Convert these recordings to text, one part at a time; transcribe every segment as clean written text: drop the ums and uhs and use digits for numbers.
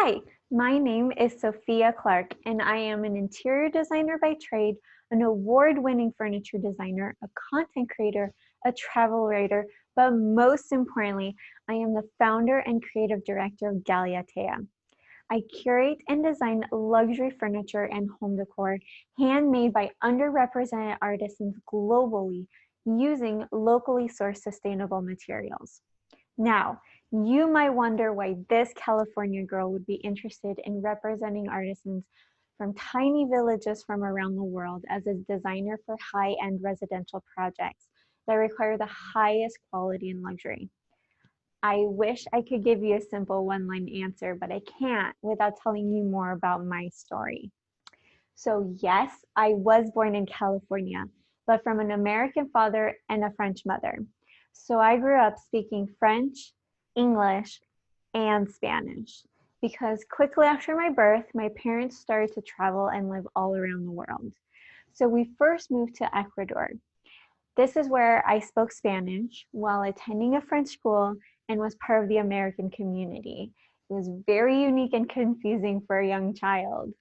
Hi, my name is Sophia Clark, and I am an interior designer by trade, an award-winning furniture designer, a content creator, a travel writer, but most importantly, I am the founder and creative director of Galiatea. I curate and design luxury furniture and home decor handmade by underrepresented artisans globally using locally sourced sustainable materials. Now, you might wonder why this California girl would be interested in representing artisans from tiny villages from around the world as a designer for high-end residential projects that require the highest quality and luxury. I wish I could give you a simple one-line answer, but I can't without telling you more about my story. So yes, I was born in California, but from an American father and a French mother. So I grew up speaking French, English, and Spanish because quickly after my birth, my parents started to travel and live all around the world. So we first moved to Ecuador. This is where I spoke Spanish while attending a French school and was part of the American community. It was very unique and confusing for a young child.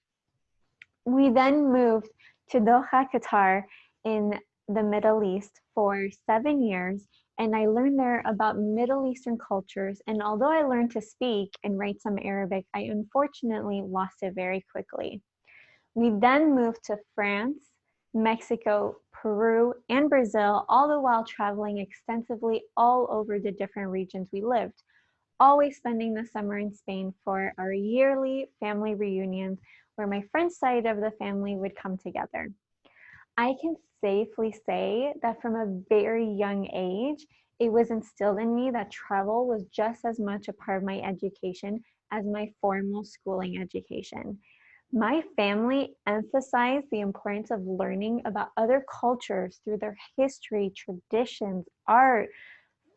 We then moved to Doha, Qatar in the Middle East for 7 years, and I learned there about Middle Eastern cultures. And although I learned to speak and write some Arabic, I unfortunately lost it very quickly. We then moved to France, Mexico, Peru, and Brazil, all the while traveling extensively all over the different regions we lived, always spending the summer in Spain for our yearly family reunions where my French side of the family would come together. I can safely say that from a very young age, it was instilled in me that travel was just as much a part of my education as my formal schooling education. My family emphasized the importance of learning about other cultures through their history, traditions, art,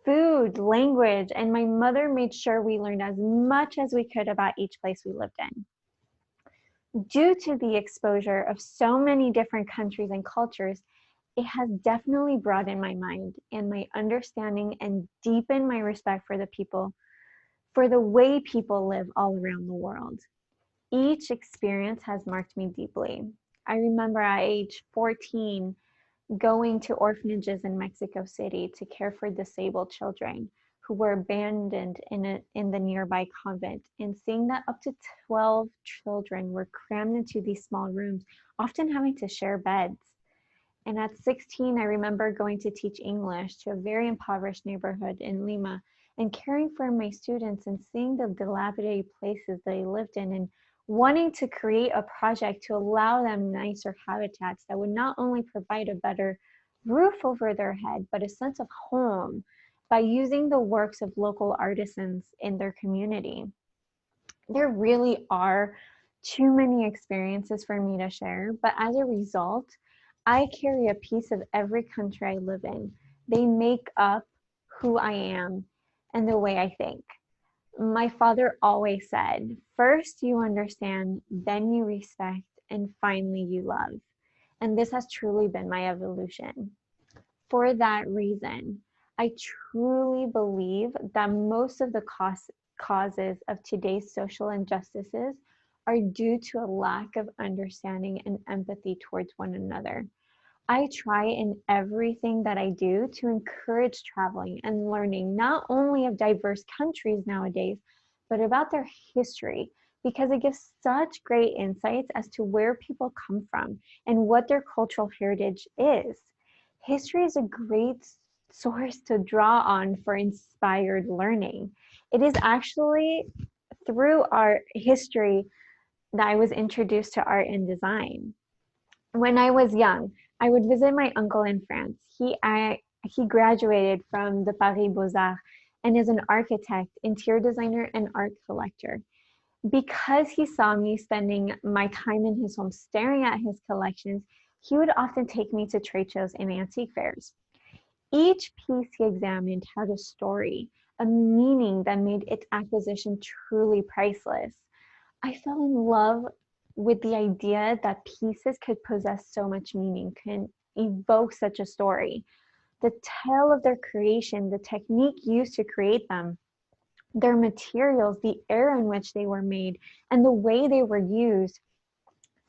food, language, and my mother made sure we learned as much as we could about each place we lived in. Due to the exposure of so many different countries and cultures, it has definitely broadened my mind and my understanding and deepened my respect for for the way people live all around the world. Each experience has marked me deeply. I remember at age 14 going to orphanages in Mexico City to care for disabled children who were abandoned in the nearby convent, and seeing that up to 12 children were crammed into these small rooms, often having to share beds. And at 16, I remember going to teach English to a very impoverished neighborhood in Lima and caring for my students and seeing the dilapidated places they lived in and wanting to create a project to allow them nicer habitats that would not only provide a better roof over their head, but a sense of home by using the works of local artisans in their community. There really are too many experiences for me to share, but as a result, I carry a piece of every country I live in. They make up who I am and the way I think. My father always said, first you understand, then you respect, and finally you love. And this has truly been my evolution. For that reason, I truly believe that most of the causes of today's social injustices are due to a lack of understanding and empathy towards one another. I try in everything that I do to encourage traveling and learning not only of diverse countries nowadays, but about their history, because it gives such great insights as to where people come from and what their cultural heritage is. History is a great source to draw on for inspired learning. It is actually through art history that I was introduced to art and design. When I was young, I would visit my uncle in France. He graduated from the Paris Beaux-Arts and is an architect, interior designer, and art collector. Because he saw me spending my time in his home staring at his collections, he would often take me to trade shows and antique fairs. Each piece he examined had a story, a meaning that made its acquisition truly priceless. I fell in love with the idea that pieces could possess so much meaning, can evoke such a story. The tale of their creation, the technique used to create them, Their materials, the air in which they were made, and the way they were used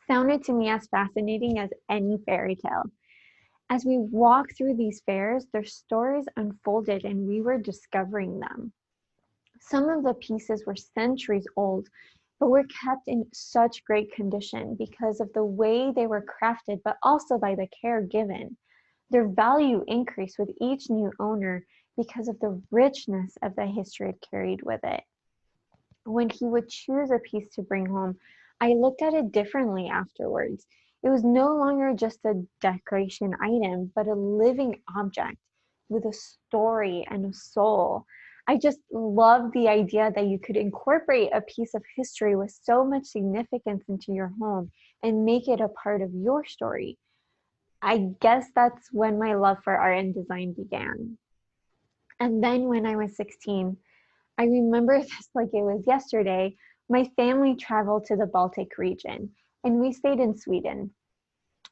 sounded to me as fascinating as any fairy tale. As we walked through these fairs, their stories unfolded and we were discovering them. Some of the pieces were centuries old, but were kept in such great condition because of the way they were crafted, but also by the care given. Their value increased with each new owner because of the richness of the history it carried with it. When he would choose a piece to bring home, I looked at it differently afterwards. It was no longer just a decoration item, but a living object with a story and a soul. I just love the idea that you could incorporate a piece of history with so much significance into your home and make it a part of your story. I guess that's when my love for art and design began. And then when I was 16, I remember this like it was yesterday. My family traveled to the Baltic region and we stayed in Sweden.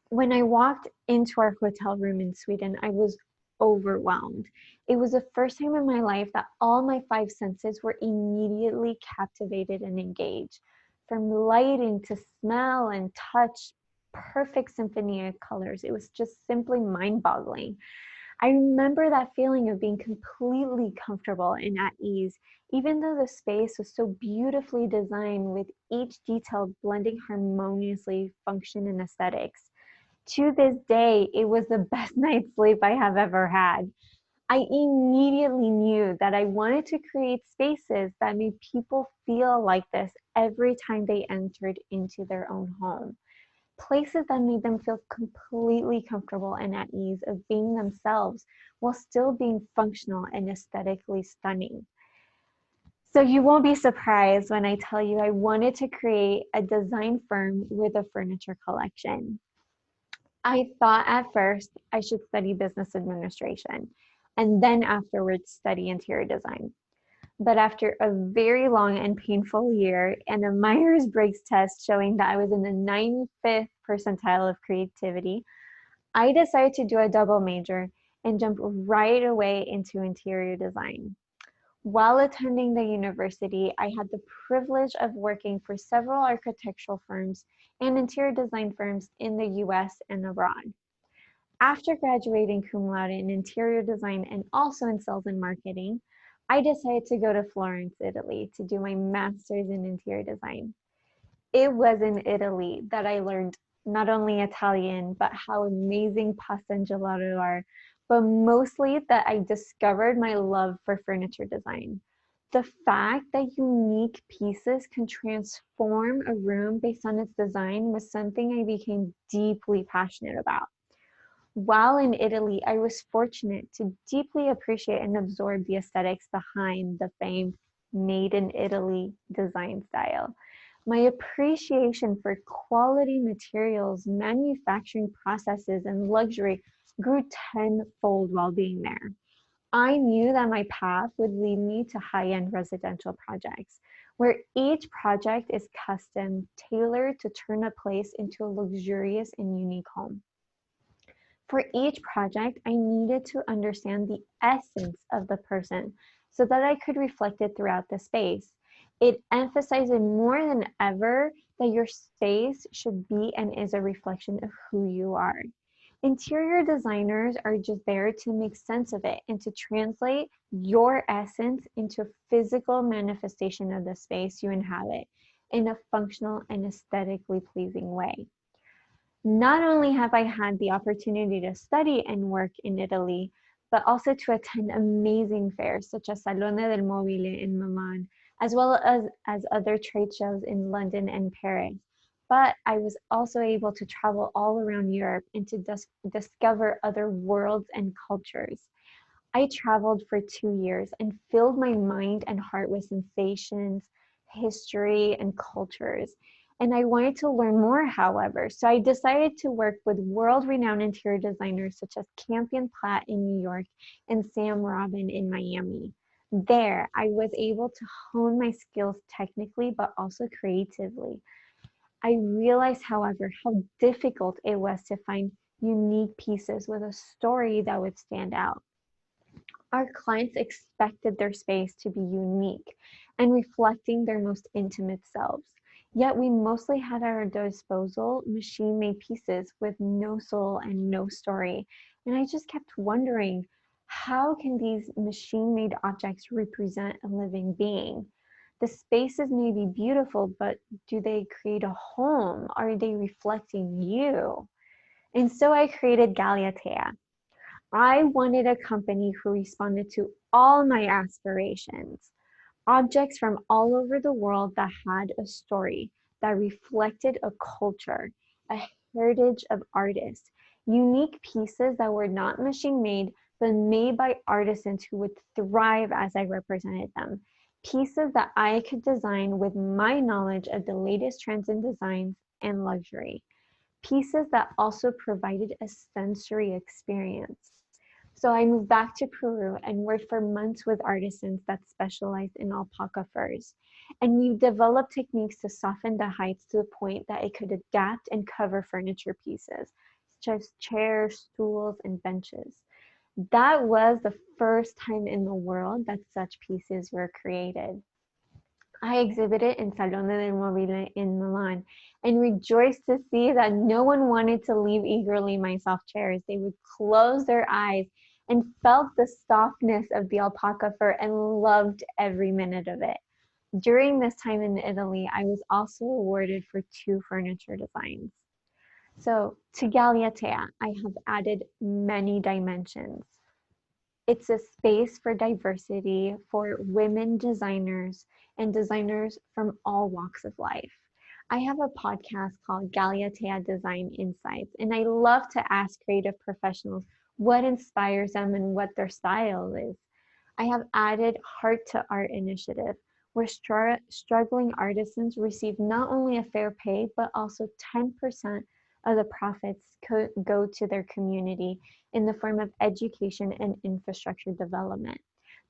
When I walked into our hotel room in Sweden, I was overwhelmed. It was the first time in my life that all my five senses were immediately captivated and engaged. From lighting to smell and touch, perfect symphony of colors. It was just simply mind boggling. I remember that feeling of being completely comfortable and at ease, even though the space was so beautifully designed with each detail blending harmoniously function and aesthetics. To this day, it was the best night's sleep I have ever had. I immediately knew that I wanted to create spaces that made people feel like this every time they entered into their own home. Places that made them feel completely comfortable and at ease of being themselves while still being functional and aesthetically stunning. So you won't be surprised when I tell you I wanted to create a design firm with a furniture collection. I thought at first I should study business administration and then afterwards study interior design. But after a very long and painful year and a Myers-Briggs test showing that I was in the 95th percentile of creativity, I decided to do a double major and jump right away into interior design. While attending the university, I had the privilege of working for several architectural firms and interior design firms in the US and abroad. After graduating cum laude in interior design and also in sales and marketing, I decided to go to Florence, Italy to do my master's in interior design. It was in Italy that I learned not only Italian, but how amazing pasta and gelato are, but mostly that I discovered my love for furniture design. The fact that unique pieces can transform a room based on its design was something I became deeply passionate about. While in Italy, I was fortunate to deeply appreciate and absorb the aesthetics behind the famed Made in Italy design style. My appreciation for quality materials, manufacturing processes, and luxury grew tenfold while being there. I knew that my path would lead me to high-end residential projects, where each project is custom, tailored to turn a place into a luxurious and unique home. For each project, I needed to understand the essence of the person so that I could reflect it throughout the space. It emphasized more than ever that your space should be and is a reflection of who you are. Interior designers are just there to make sense of it and to translate your essence into a physical manifestation of the space you inhabit in a functional and aesthetically pleasing way. Not only have I had the opportunity to study and work in Italy, but also to attend amazing fairs such as Salone del Mobile in Milan, as well as other trade shows in London and Paris. But I was also able to travel all around Europe and to discover other worlds and cultures. I traveled for 2 years and filled my mind and heart with sensations, history, and cultures. And I wanted to learn more, however, so I decided to work with world-renowned interior designers such as Campion Platt in New York and Sam Robin in Miami. There, I was able to hone my skills technically, but also creatively. I realized, however, how difficult it was to find unique pieces with a story that would stand out. Our clients expected their space to be unique and reflecting their most intimate selves. Yet we mostly had at our disposal machine-made pieces with no soul and no story. And I just kept wondering, how can these machine-made objects represent a living being? The spaces may be beautiful, but do they create a home? Are they reflecting you? And so I created Galiatea. I wanted a company who responded to all my aspirations. Objects from all over the world that had a story, that reflected a culture, a heritage of artists, unique pieces that were not machine made, but made by artisans who would thrive as I represented them. Pieces that I could design with my knowledge of the latest trends in designs and luxury. Pieces that also provided a sensory experience. So I moved back to Peru and worked for months with artisans that specialized in alpaca furs. And we developed techniques to soften the heights to the point that it could adapt and cover furniture pieces, such as chairs, stools, and benches. That was the first time in the world that such pieces were created. I exhibited in Salone del Mobile in Milan and rejoiced to see that no one wanted to leave eagerly my soft chairs. They would close their eyes and felt the softness of the alpaca fur and loved every minute of it. During this time in Italy, I was also awarded for 2 furniture designs. So to Galiatea, I have added many dimensions. It's a space for diversity for women designers and designers from all walks of life. I have a podcast called Galiatea Design Insights, and I love to ask creative professionals what inspires them and what their style is. I have added Heart to Art initiative, where struggling artisans receive not only a fair pay, but also 10% of the profits go to their community in the form of education and infrastructure development.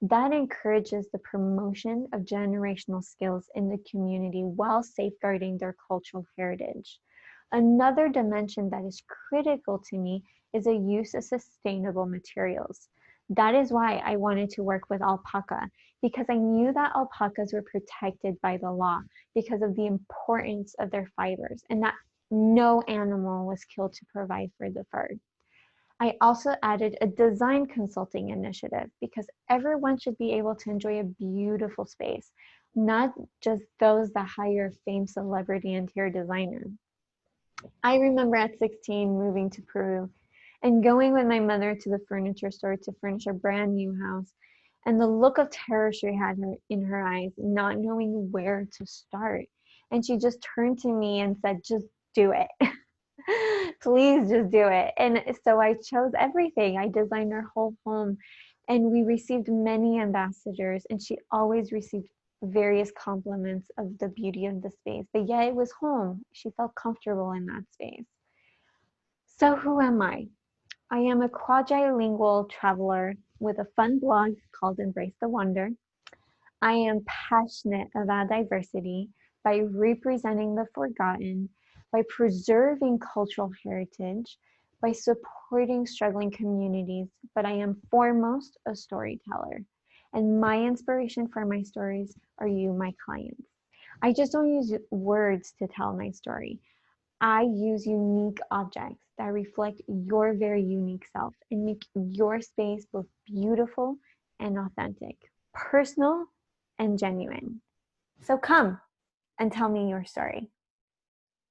That encourages the promotion of generational skills in the community while safeguarding their cultural heritage. Another dimension that is critical to me is the use of sustainable materials. That is why I wanted to work with alpaca, because I knew that alpacas were protected by the law because of the importance of their fibers and that no animal was killed to provide for the fur. I also added a design consulting initiative because everyone should be able to enjoy a beautiful space, not just those that hire a famed celebrity interior designer. I remember at 16 moving to Peru and going with my mother to the furniture store to furnish a brand new house, and the look of terror she had in her eyes, not knowing where to start. And she just turned to me and said, just do it. Please just do it. And so I chose everything. I designed her whole home and we received many ambassadors, and she always received various compliments of the beauty of the space. But yeah, it was home. She felt comfortable in that space. So who am I? I am a quadrilingual traveler with a fun blog called Embrace the Wonder. I am passionate about diversity by representing the forgotten, by preserving cultural heritage, by supporting struggling communities, but I am foremost a storyteller. And my inspiration for my stories are you, my clients. I just don't use words to tell my story. I use unique objects that reflect your very unique self and make your space both beautiful and authentic, personal and genuine. So come and tell me your story.